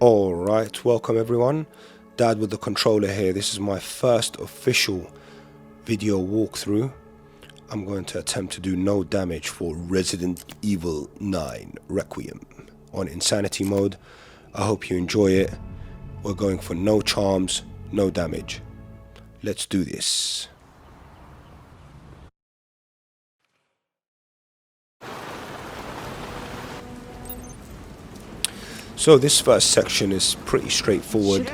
Alright, welcome everyone. Dad with the controller here. This is my first official video walkthrough. I'm going to attempt to do no damage for Resident Evil 9 Requiem on Insanity mode. I hope you enjoy it. We're going for no charms, no damage. Let's do this. So this first section is pretty straightforward,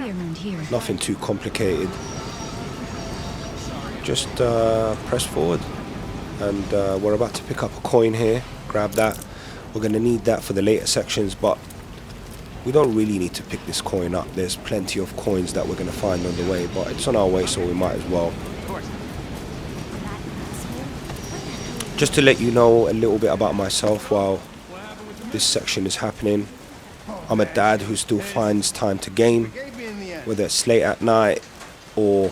nothing too complicated. Just press forward, and we're about to pick up a coin here. Grab that. We're going to need that for the later sections, but we don't really need to pick this coin up. There's plenty of coins that we're going to find on the way, but it's on our way, so we might as well. Just to let you know a little bit about myself while this section is happening. I'm a dad who still finds time to game, whether it's late at night or,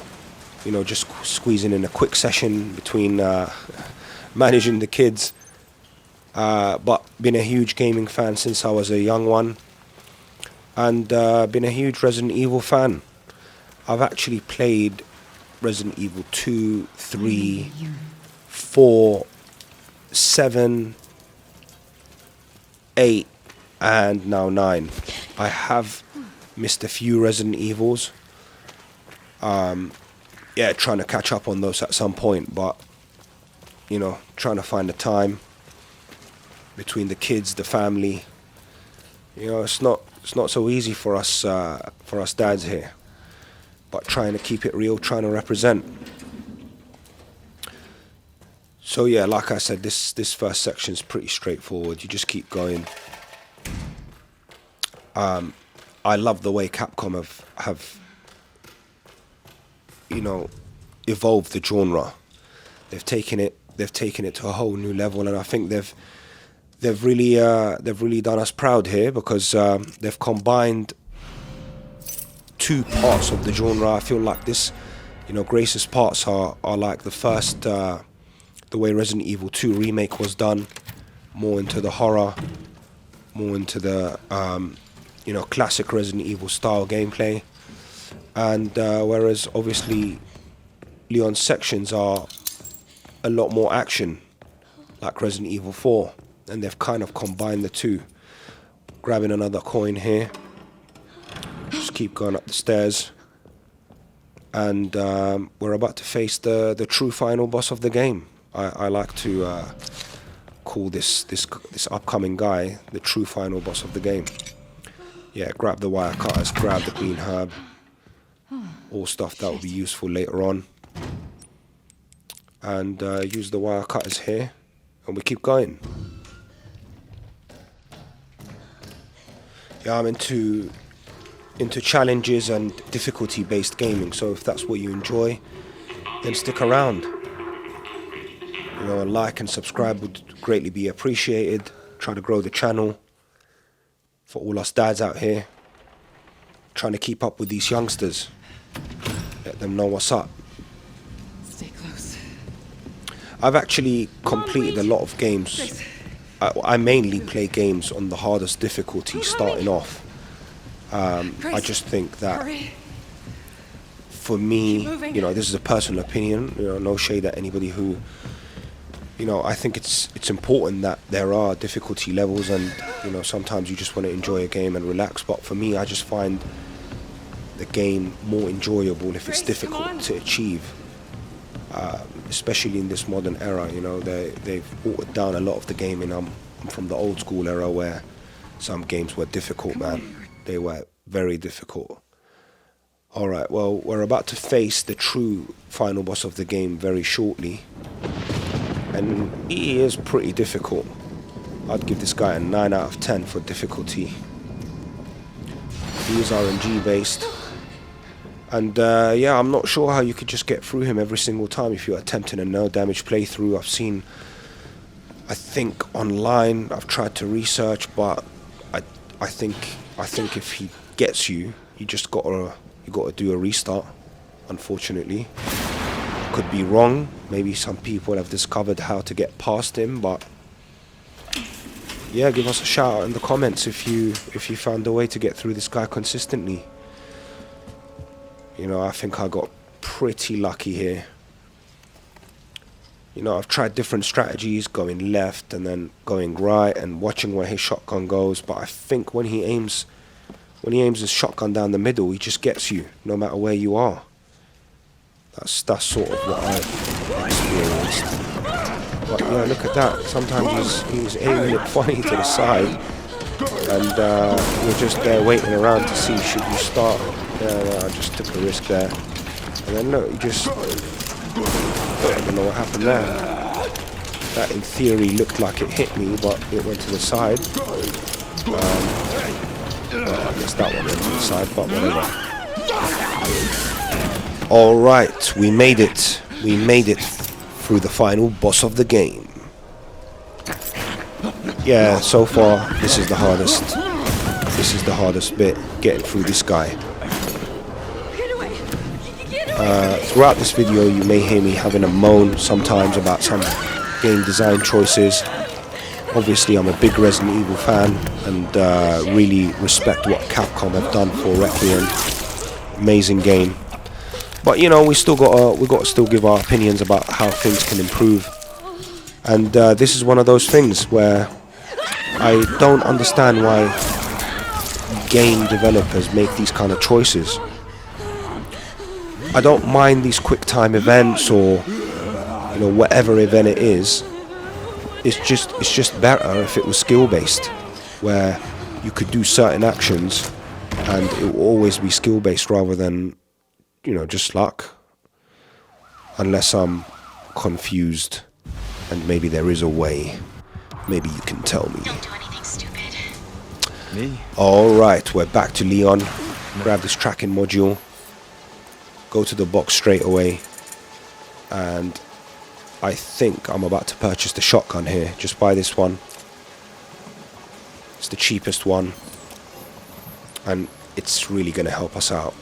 you know, just squeezing in a quick session between managing the kids. But been a huge gaming fan since I was a young one, and been a huge Resident Evil fan. I've actually played Resident Evil 2, 3, 4, 7, 8, and now 9. I have missed a few Resident Evils. Yeah, trying to catch up on those at some point, but you know, trying to find the time between the kids, the family. You know, it's not so easy for us dads here, but trying to keep it real, trying to represent. So yeah, like I said, this first section is pretty straightforward. You just keep going. I love the way Capcom have you know, evolved the genre. They've taken it to a whole new level, and I think they've really done us proud here, because they've combined two parts of the genre. I feel like this, you know, Grace's parts are like the first, the way Resident Evil 2 remake was done, more into the horror, more into the you know, classic Resident Evil style gameplay, and whereas obviously Leon's sections are a lot more action, like Resident Evil 4, and they've kind of combined the two. Grabbing another coin here, just keep going up the stairs, and we're about to face the true final boss of the game. I like to call this upcoming guy the true final boss of the game. Yeah, grab the wire cutters, grab the green herb, all stuff that will be useful later on. And use the wire cutters here, and we keep going. Yeah, I'm into challenges and difficulty based gaming, so if that's what you enjoy, then stick around. You know, a like and subscribe would greatly be appreciated. Try to grow the channel for all us dads out here, trying to keep up with these youngsters. Let them know what's up. Stay close. I've actually completed a lot of games. I mainly play games on the hardest difficulty starting off. I just think that for me, you know, this is a personal opinion, you know, no shade at anybody who, you know, I think it's important that there are difficulty levels, and you know, sometimes you just want to enjoy a game and relax, but for me, I just find the game more enjoyable if it's difficult to achieve, especially in this modern era. You know, they've watered down a lot of the gaming. I'm from the old school era where some games were difficult, man. They were very difficult. Alright, well, we're about to face the true final boss of the game very shortly, and he is pretty difficult. I'd give this guy a 9 out of 10 for difficulty. He is RNG based, and yeah, I'm not sure how you could just get through him every single time if you're attempting a no damage playthrough. I've seen, I think online, I've tried to research, but I think if he gets you, you gotta do a restart. Unfortunately, could be wrong. Maybe some people have discovered how to get past him, but yeah, give us a shout out in the comments if you found a way to get through this guy consistently. You know, I think I got pretty lucky here. You know, I've tried different strategies, going left and then going right and watching where his shotgun goes, but I think when he aims his shotgun down the middle, he just gets you no matter where you are. That's sort of what I've experienced. But yeah, look at that. Sometimes he's aiming it funny to the side, and you're just there waiting around to see should you start. Yeah, I just took a risk there, and then look, you just. I don't know what happened there. That in theory looked like it hit me, but it went to the side. Well, I guess that one went to the side, but whatever. Alright, we made it. We made it through the final boss of the game. Yeah, so far this is the hardest. This is the hardest bit, getting through this guy. Throughout this video you may hear me having a moan sometimes about some game design choices. Obviously I'm a big Resident Evil fan and really respect what Capcom have done for Requiem. Amazing game. But you know, we got to still give our opinions about how things can improve. And this is one of those things where I don't understand why game developers make these kind of choices. I don't mind these quick time events or, you know, whatever event it is. It's just better if it was skill based, where you could do certain actions and it will always be skill based rather than, you know, just luck. Unless I'm confused and maybe there is a way. Maybe you can tell me. Don't do anything stupid. Me? Alright, we're back to Leon. Grab this tracking module. Go to the box straight away, and I think I'm about to purchase the shotgun here. Just buy this one. It's the cheapest one, and it's really going to help us out.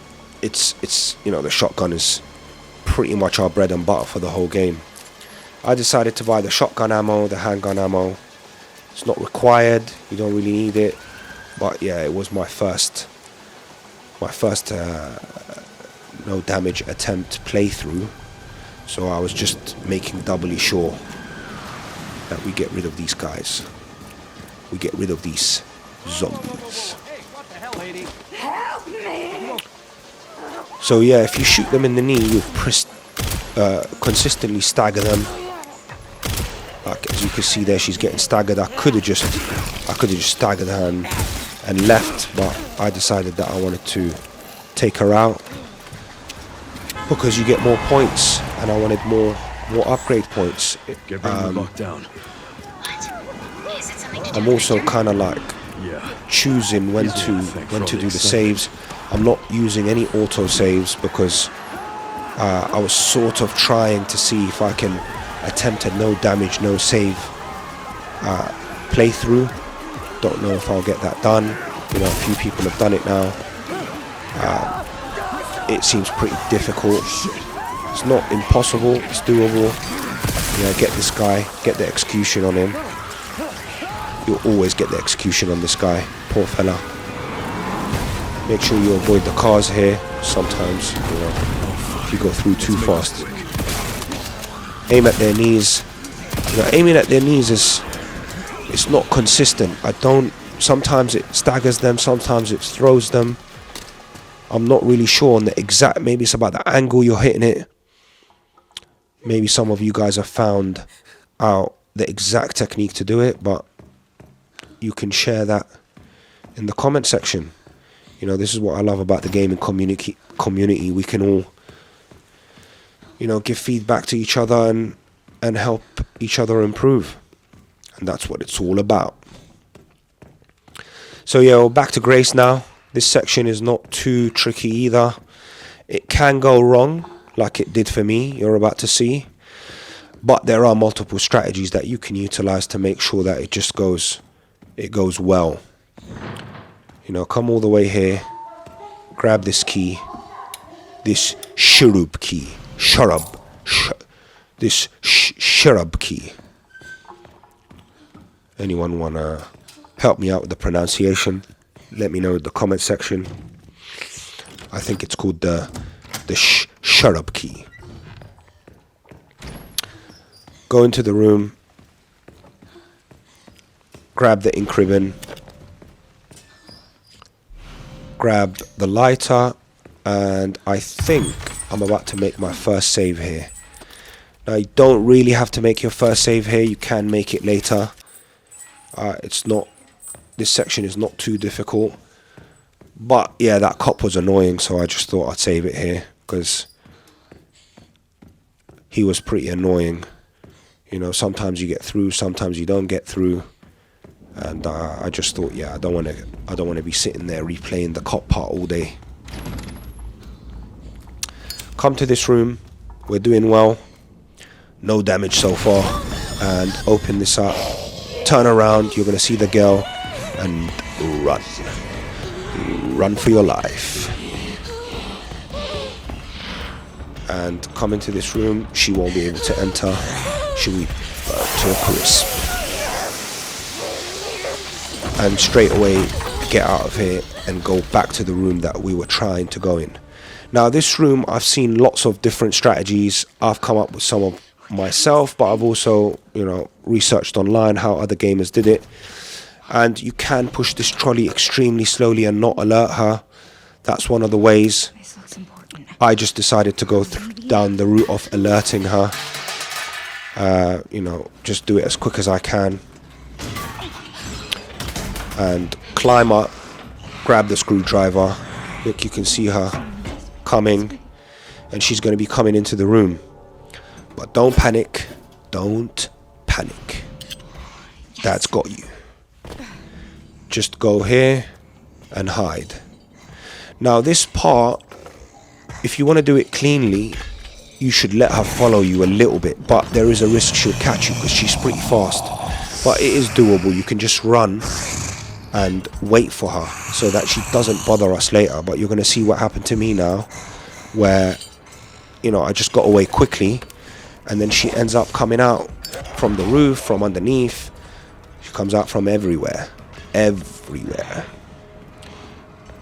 It's you know, the shotgun is pretty much our bread and butter for the whole game. I decided to buy the shotgun ammo, the handgun ammo. It's not required, you don't really need it, but yeah, it was my first no damage attempt playthrough, so I was just making doubly sure that we get rid of these guys. We get rid of these zombies. Hey, what the hell, lady? Help me! So yeah, if you shoot them in the knee, you consistently stagger them. Like as you can see there, she's getting staggered. I could have just staggered her and left, but I decided that I wanted to take her out because you get more points, and I wanted more upgrade points. Get ready to lock down. What? Is it something to do I'm with also Victor? kind of like Yeah. choosing when to do the saves. I'm not using any auto saves because I was sort of trying to see if I can attempt a no damage, no save playthrough. Don't know if I'll get that done. You know, a few people have done it now. It seems pretty difficult. It's not impossible, it's doable. Yeah, get this guy, get the execution on him. You'll always get the execution on this guy, poor fella. Make sure you avoid the cars here. Sometimes, you know, if you go through too fast. Aim at their knees. You know, aiming at their knees it's not consistent. Sometimes it staggers them, sometimes it throws them. I'm not really sure on the exact, maybe it's about the angle you're hitting it. Maybe some of you guys have found out the exact technique to do it, but you can share that in the comment section. You know, this is what I love about the gaming community. We can all, you know, give feedback to each other and help each other improve. And that's what it's all about. So yeah, we're back to Grace now. This section is not too tricky either. It can go wrong, like it did for me, you're about to see. But there are multiple strategies that you can utilize to make sure that it goes well. You know, come all the way here, grab this key, this shurub key, this shurub key. Anyone wanna Help me out with the pronunciation. Let me know in the comment section. I think it's called the shut up key. Go into the room. Grab the ink ribbon. Grab the lighter. And I think I'm about to make my first save here. Now you don't really have to make your first save here. You can make it later. It's not. This section is not too difficult. But yeah, that cop was annoying, so I just thought I'd save it here because he was pretty annoying. You know, sometimes you get through, sometimes you don't get through, and I just thought, yeah, I don't want to be sitting there replaying the cop part all day. Come to this room. We're doing well. No damage so far. And open this up. Turn around. You're gonna see the girl, and run. Run for your life. And come into this room. She won't be able to enter. She'll be burnt to a crisp. And straight away get out of here and go back to the room that we were trying to go in. Now this room, I've seen lots of different strategies. I've come up with some of myself, but I've also, you know, researched online how other gamers did it. And you can push this trolley extremely slowly and not alert her. That's one of the ways. This looks important. I just decided to go down the route of alerting her. You know, just do it as quick as I can. And climb up, grab the screwdriver. Look, you can see her coming. And she's going to be coming into the room. But don't panic. Don't panic. That's got you. Just go here and hide. Now this part, if you want to do it cleanly, you should let her follow you a little bit, but there is a risk she'll catch you because she's pretty fast. But it is doable. You can just run and wait for her so that she doesn't bother us later. But you're going to see what happened to me now, where, you know, I just got away quickly, and then she ends up coming out from the roof, from underneath. She comes out from everywhere. Everywhere.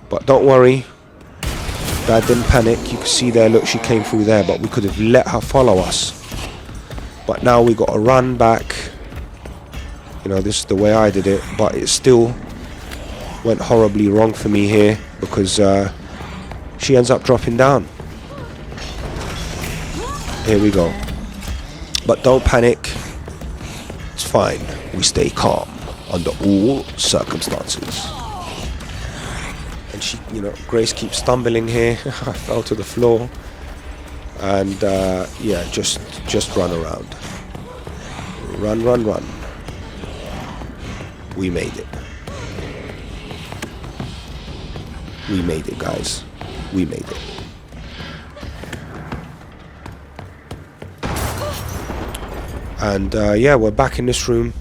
But don't worry, Dad didn't panic. You can see there, look, she came through there, but we could have let her follow us. But now we got to run back. You know, this is the way I did it, but it still went horribly wrong for me here because she ends up dropping down. Here we go. But don't panic. It's fine. We stay calm under all circumstances. And she, you know, Grace keeps stumbling here. I fell to the floor. And yeah, just run around. Run, run, run. We made it. We made it, guys. We made it. And yeah, we're back in this room.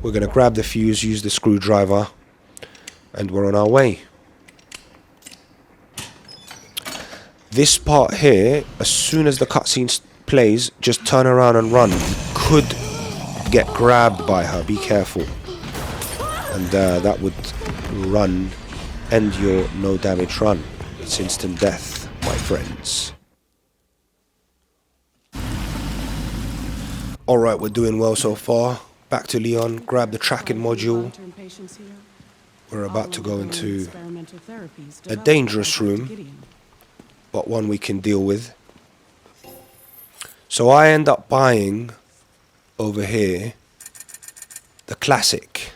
We're going to grab the fuse, use the screwdriver, and we're on our way. This part here, as soon as the cutscene plays, just turn around and run. You could get grabbed by her, be careful. And that would end your no damage run. It's instant death, my friends. Alright, we're doing well so far. Back to Leon, grab the tracking module. We're about to go into a dangerous room, but one we can deal with. So I end up buying over here the classic.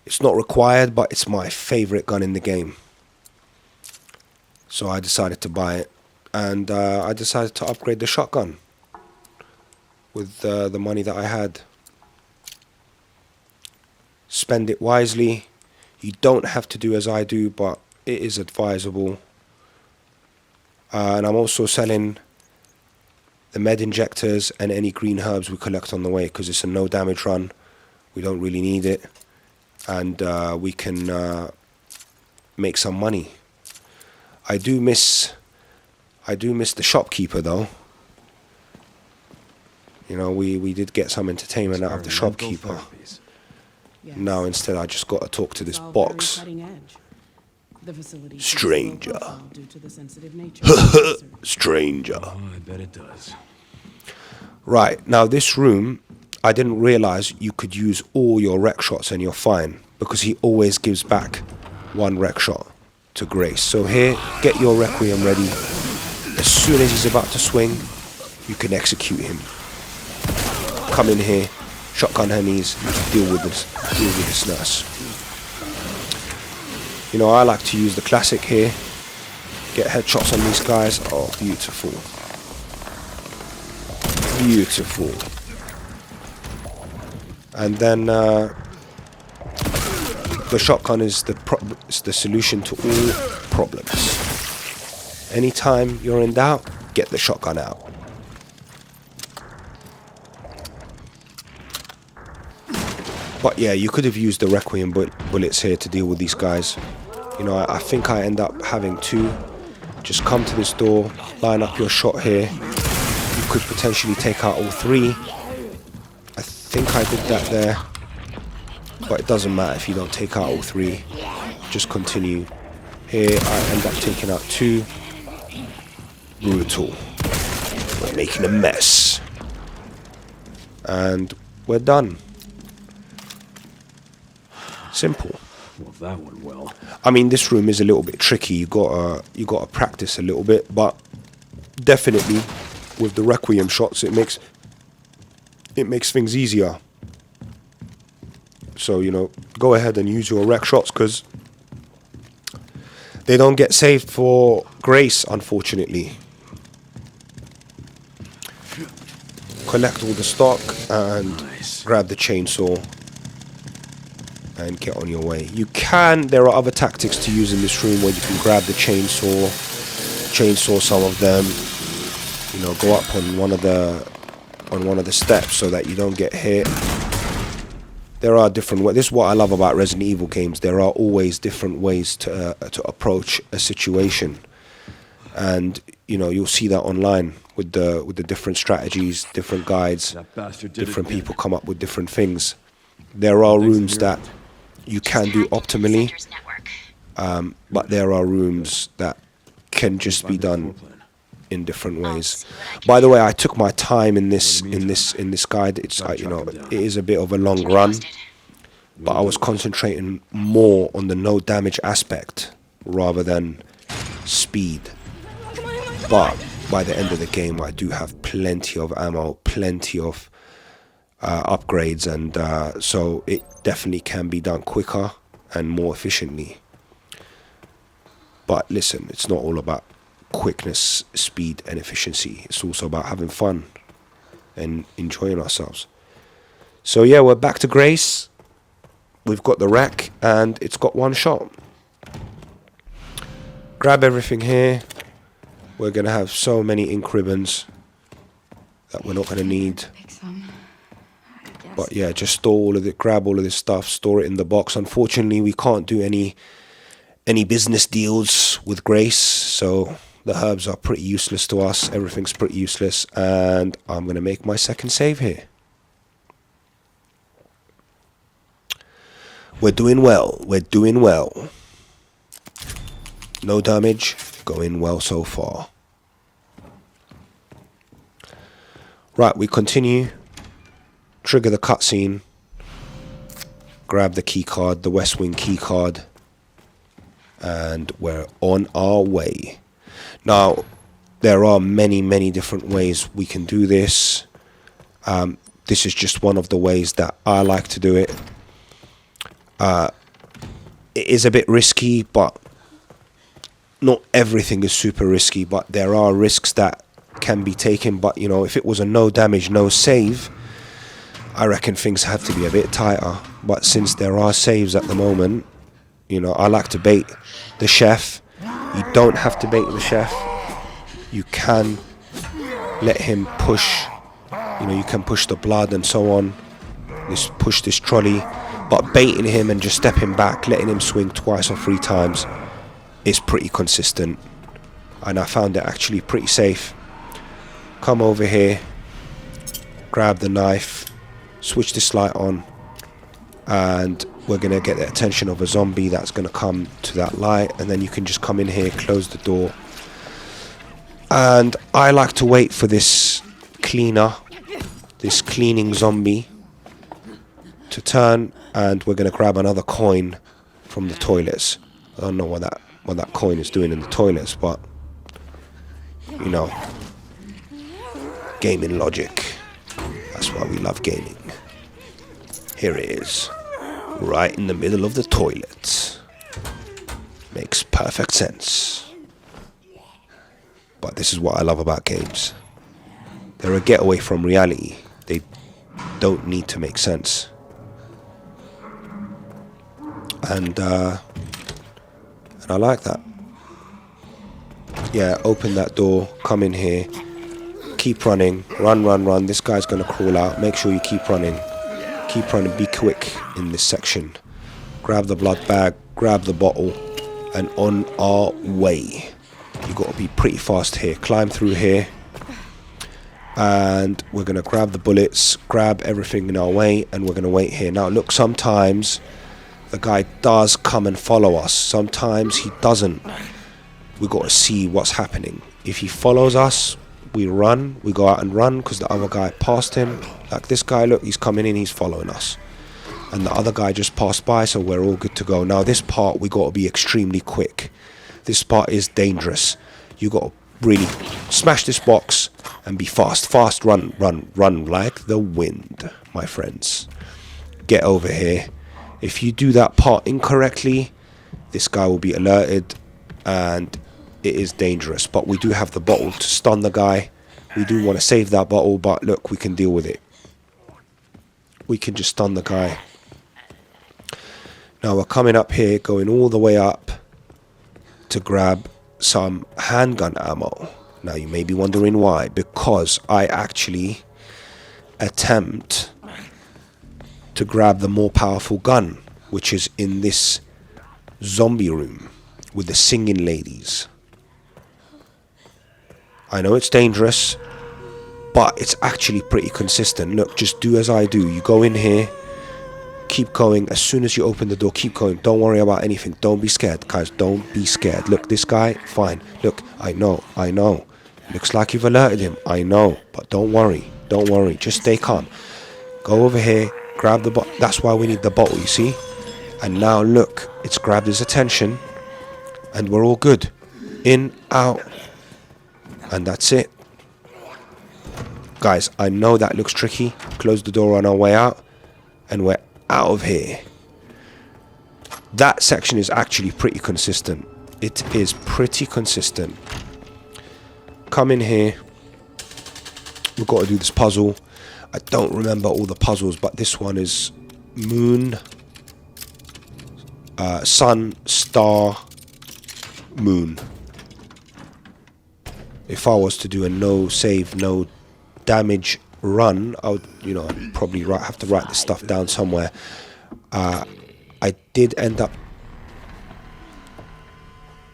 It's not required, but it's my favorite gun in the game. So I decided to buy it, and I decided to upgrade the shotgun with the money that I had. Spend it wisely. You don't have to do as I do, but it is advisable. And I'm also selling the med injectors and any green herbs we collect on the way, because it's a no damage run. We don't really need it, and we can make some money. I do miss the shopkeeper though. You know, we did get some entertainment out of the shopkeeper. Yes. Now instead I just got to talk to this It's all very box. cutting edge. The facility fits Stranger. low profile due to the sensitive nature of the research. Stranger. Oh, I bet it does. Right, now this room, I didn't realize you could use all your rec shots and you're fine, because he always gives back one rec shot to Grace. So here, get your Requiem ready. As soon as he's about to swing, you can execute him. Come in here, shotgun her knees, deal with this nurse. You know, I like to use the classic here. Get headshots on these guys. Oh, beautiful. Beautiful. And then the shotgun is the solution to all problems. Anytime you're in doubt, get the shotgun out. But yeah, you could have used the Requiem bullets here to deal with these guys. You know, I think I end up having two. Just come to this door, line up your shot here. You could potentially take out all three. I think I did that there. But it doesn't matter if you don't take out all three. Just continue. Here I end up taking out two. Brutal. We're making a mess. And we're done. Simple. Well, that went well. I mean, this room is a little bit tricky. You gotta practice a little bit, but definitely with the Requiem shots, it makes things easier. So, you know, go ahead and use your rec shots, because they don't get saved for Grace, unfortunately. Collect all the stock and grab the chainsaw and get on your way. There are other tactics to use in this room where you can grab the chainsaw some of them, you know, go up on one of the steps so that you don't get hit. There are different ways. This is what I love about Resident Evil games. There are always different ways to approach a situation, and you know, you'll see that online with the different strategies, different guides. Different people come up with different things. There are rooms that you can do optimally, but there are rooms that can just be done in different ways. By the way, I took my time in this guide. It's you know, it is a bit of a long run, but I was concentrating more on the no damage aspect rather than speed. But by the end of the game, I do have plenty of ammo, plenty of upgrades, and so it definitely can be done quicker and more efficiently. But listen, it's not all about quickness, speed and efficiency. It's also about having fun and enjoying ourselves. So yeah, we're back to Grace. We've got the rack and it's got one shot. Grab everything here. We're gonna have so many ink ribbons that we're not gonna need. Pick some, I guess. But yeah, just store all of it, grab all of this stuff, store it in the box. Unfortunately, we can't do any business deals with Grace, so the herbs are pretty useless to us. Everything's pretty useless, and I'm going to make my second save here. We're doing well. We're doing well. No damage. Going well so far. Right, we continue. Trigger the cutscene. Grab the key card, the West Wing key card. And we're on our way. Now, there are many different ways we can do this. This is just one of the ways that I like to do it. It is a bit risky, but not everything is super risky. But there are risks that can be taken. But, you know, if it was a no damage, no save, I reckon things have to be a bit tighter. But since there are saves at the moment, you know, I like to bait the chef. You don't have to bait the chef. You can let him push. You know, you can push the blood and so on. Push this trolley. But baiting him and just stepping back, letting him swing twice or three times is pretty consistent. And I found it actually pretty safe. Come over here. Grab the knife. Switch this light on. and we're going to get the attention of a zombie that's going to come to that light, and then you can just come in here, close the door. And I like to wait for this cleaner, this cleaning zombie, to turn, and we're going to grab another coin from the toilets. I don't know what that coin is doing in the toilets, but you know, gaming logic. That's why we love gaming. Here it is, right in the middle of the toilet. Makes perfect sense. But this is what I love about games. They're a getaway from reality. They don't need to make sense. And I like that. Yeah, open that door, come in here, keep running, run. This guy's gonna crawl out. Make sure you keep running, be quick in this section. Grab the blood bag, grab the bottle, and on our way. You gotta be pretty fast here. Climb through here, and we're gonna grab the bullets, grab everything in our way, and we're gonna wait here. Now look, sometimes the guy does come and follow us, sometimes he doesn't. We got to see what's happening. If he follows us, we run, we go out and run, because the other guy passed him. Like this guy, look, he's coming in, he's following us, and the other guy just passed by, so we're all good to go. Now this part, we got to be extremely quick. This part is dangerous. You got to really smash this box and be fast, run like the wind, my friends. Get over here. If you do that part incorrectly, this guy will be alerted, and it is dangerous. But we do have the bottle to stun the guy. We do want to save that bottle, but look, we can deal with it. We can just stun the guy. Now we're coming up here, going all the way up to grab some handgun ammo. Now you may be wondering why. Because I actually attempt to grab the more powerful gun, which is in this zombie room with the singing ladies. I know it's dangerous, but it's actually pretty consistent. Look, just do as I do. You go in here, keep going. As soon as you open the door, keep going. Don't worry about anything. Don't be scared, guys. Don't be scared. Look, this guy, fine. Look, I know. Looks like you've alerted him. I know, but don't worry. Just stay calm. Go over here, grab the bottle. That's why we need the bottle, you see? And now look, it's grabbed his attention, and we're all good. In, out, and that's it. Guys, I know that looks tricky. Close the door on our way out, and we're out of here. That section is actually pretty consistent. It is pretty consistent. Come in here. We've got to do this puzzle. I don't remember all the puzzles, but this one is moon, sun, star, moon. If I was to do a no save, no damage run, I would, I'd probably have to write this stuff down somewhere. I did end up,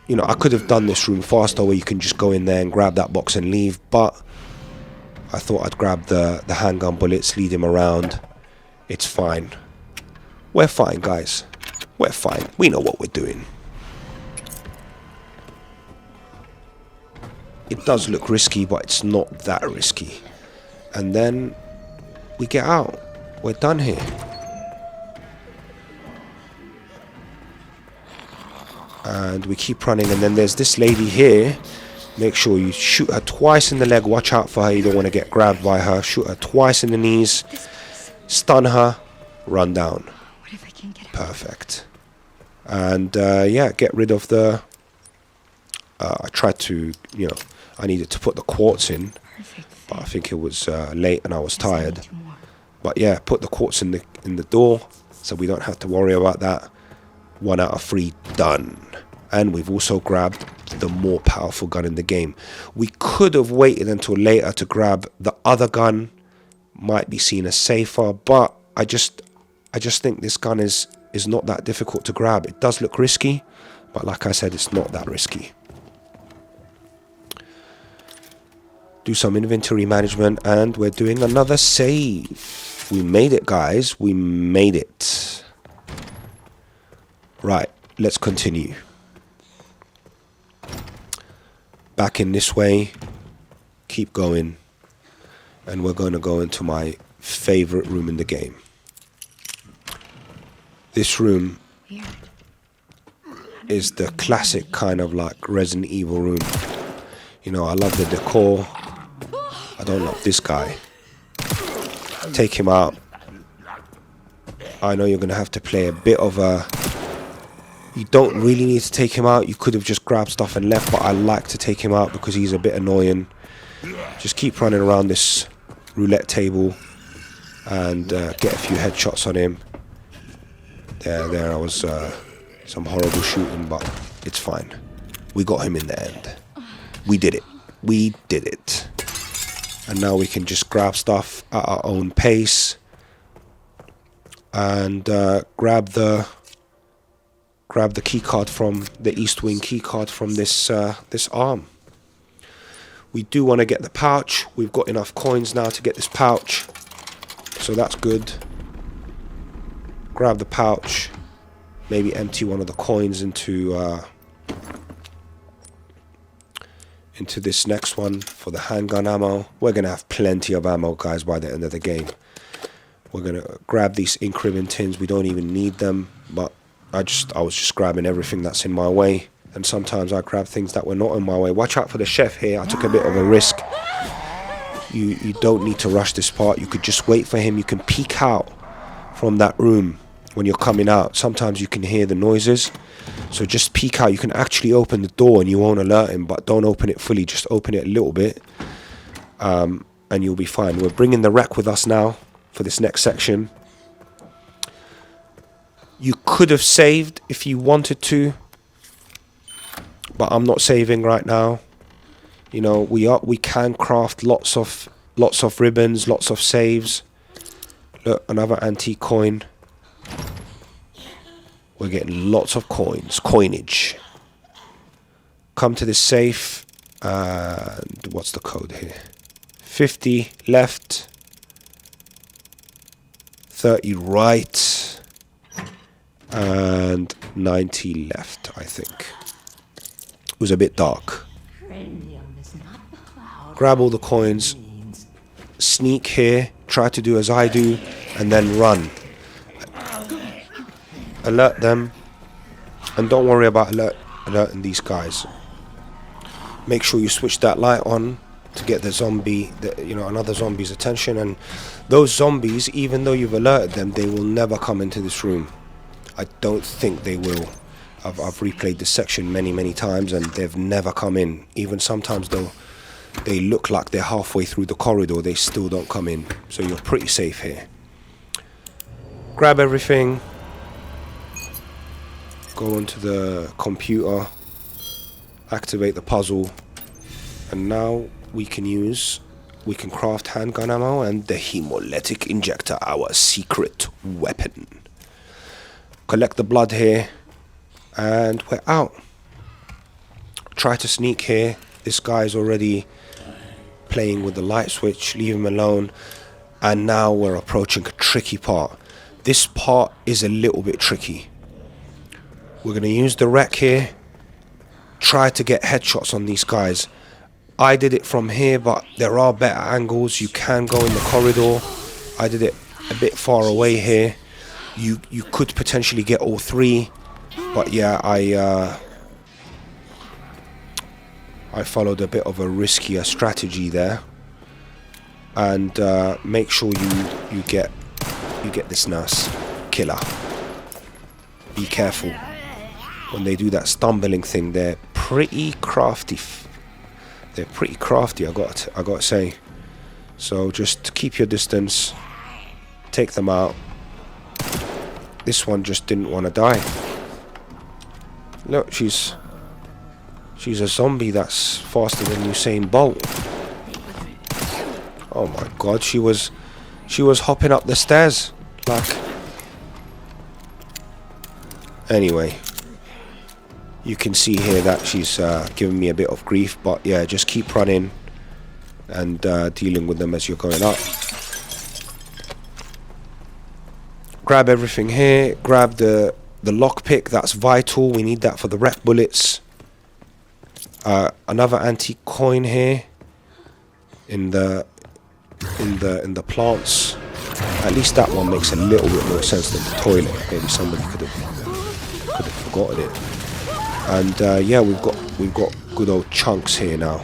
I could have done this room faster, where you can just go in there and grab that box and leave, but I thought I'd grab the handgun bullets, lead him around. It's fine. We're fine, guys. We're fine. We know what we're doing. It does look risky, but it's not that risky. And then we get out. We're done here. And we keep running, and then there's this lady here. Make sure you shoot her twice in the leg. Watch out for her. You don't want to get grabbed by her. Shoot her twice in the knees. Stun her. Run down. What if I can't get it? Perfect. And yeah, get rid of the... I tried to, I needed to put the quartz in. Perfect. But I think it was late and I was tired. But yeah, put the quartz in the door, so we don't have to worry about that. 1 out of 3 done. And we've also grabbed the more powerful gun in the game. We could have waited until later to grab the other gun. Might be seen as safer, but I just think this gun is not that difficult to grab. It does look risky, but like I said, it's not that risky. Do some inventory management, and we're doing another save. We made it, guys. We made it. Right, let's continue. Back in this way. Keep going. And we're going to go into my favorite room in the game. This room Weird. is the classic kind of like Resident Evil room. You know, I love the decor. I don't love this guy. Take him out. I know you're going to have to play a bit of a... You don't really need to take him out. You could have just grabbed stuff and left, but I like to take him out because he's a bit annoying. Just keep running around this roulette table and get a few headshots on him. There I was some horrible shooting, but it's fine. We got him in the end. We did it. We did it. And now we can just grab stuff at our own pace and grab the key card from the East Wing key card from this arm. We do want to get the pouch. We've got enough coins now to get this pouch, so that's good. Grab the pouch, maybe empty one of the coins into this next one for the handgun ammo. We're gonna have plenty of ammo, guys, by the end of the game. We're gonna grab these ink ribbon tins. We don't even need them, but I was just grabbing everything that's in my way. And sometimes I grab things that were not in my way. Watch out for the chef here. I took a bit of a risk. You don't need to rush this part. You could just wait for him. You can peek out from that room when you're coming out. Sometimes you can hear the noises. So just peek out. You can actually open the door and you won't alert him. But don't open it fully. Just open it a little bit. And you'll be fine. We're bringing the wreck with us now for this next section. You could have saved if you wanted to. But I'm not saving right now. You know, we can craft lots of ribbons, lots of saves. Look, another antique coin. We're getting lots of coinage. Come to this safe, and what's the code here? 50 left, 30 right, and 90 left, I think. It was a bit dark. Grab all the coins, sneak here, try to do as I do, and then run. Alert them, and don't worry about alerting these guys. Make sure you switch that light on to get the zombie, another zombie's attention. And those zombies, even though you've alerted them, they will never come into this room. I don't think they will. I've replayed this section many times and they've never come in. Even sometimes though they look like they're halfway through the corridor, they still don't come in. So you're pretty safe here. Grab everything. Go onto the computer. Activate the puzzle. And now we can craft handgun ammo and the hemolytic injector, our secret weapon. Collect the blood here. And we're out. Try to sneak here. This guy's already playing with the light switch. Leave him alone. And now we're approaching a tricky part. This part is a little bit tricky. We're going to use the wreck here. Try to get headshots on these guys. I did it from here, but there are better angles. You can go in the corridor. I did it a bit far away here. You could potentially get all three. But yeah, I followed a bit of a riskier strategy there, and make sure you get this nurse killer. Be careful when they do that stumbling thing. They're pretty crafty. They're pretty crafty. I gotta say. So just keep your distance. Take them out. This one just didn't want to die. Look, she's a zombie that's faster than Usain Bolt. Oh my god, she was hopping up the stairs like. Anyway, you can see here that she's giving me a bit of grief, but yeah, just keep running and dealing with them as you're going up. Grab everything here. Grab the The lockpick, that's vital. We need that for the wreck bullets. Another antique coin here in the plants. At least that one makes a little bit more sense than the toilet. Maybe somebody could have forgotten it. And yeah, we've got good old chunks here now,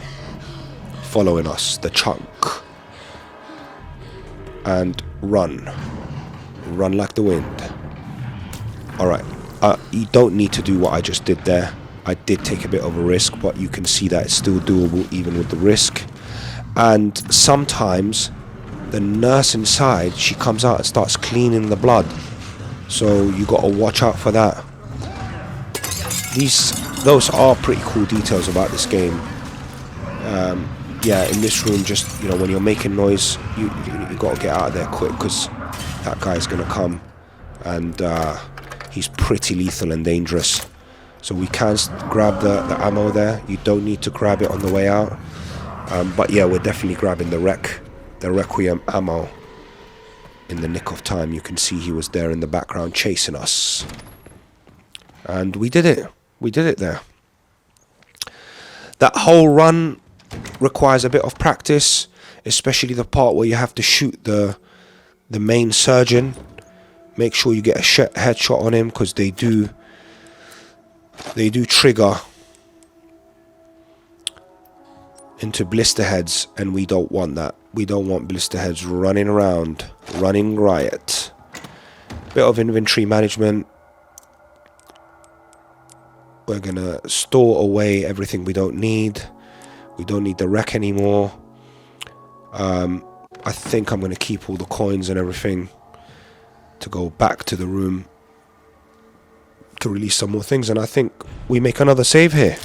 following us. The chunk. And run like the wind. All right. You don't need to do what I just did there. I did take a bit of a risk, but you can see that it's still doable even with the risk. And sometimes the nurse inside, she comes out and starts cleaning the blood, so you got to watch out for that. Those are pretty cool details about this game. Yeah, in this room, just, you know, when you're making noise, you got to get out of there quick, because that guy's gonna come, and he's pretty lethal and dangerous. So we can grab the ammo there. You don't need to grab it on the way out, but yeah, we're definitely grabbing the Requiem ammo in the nick of time. You can see he was there in the background chasing us, and we did it. We did it there. That whole run requires a bit of practice, especially the part where you have to shoot the main surgeon. Make sure you get a headshot on him, because they do trigger into blister heads, and we don't want that. We don't want blister heads running around, running riot. Bit of inventory management. We're gonna store away everything we don't need. We don't need the wreck anymore. I think I'm gonna keep all the coins and everything to go back to the room to release some more things, and I think we make another save here.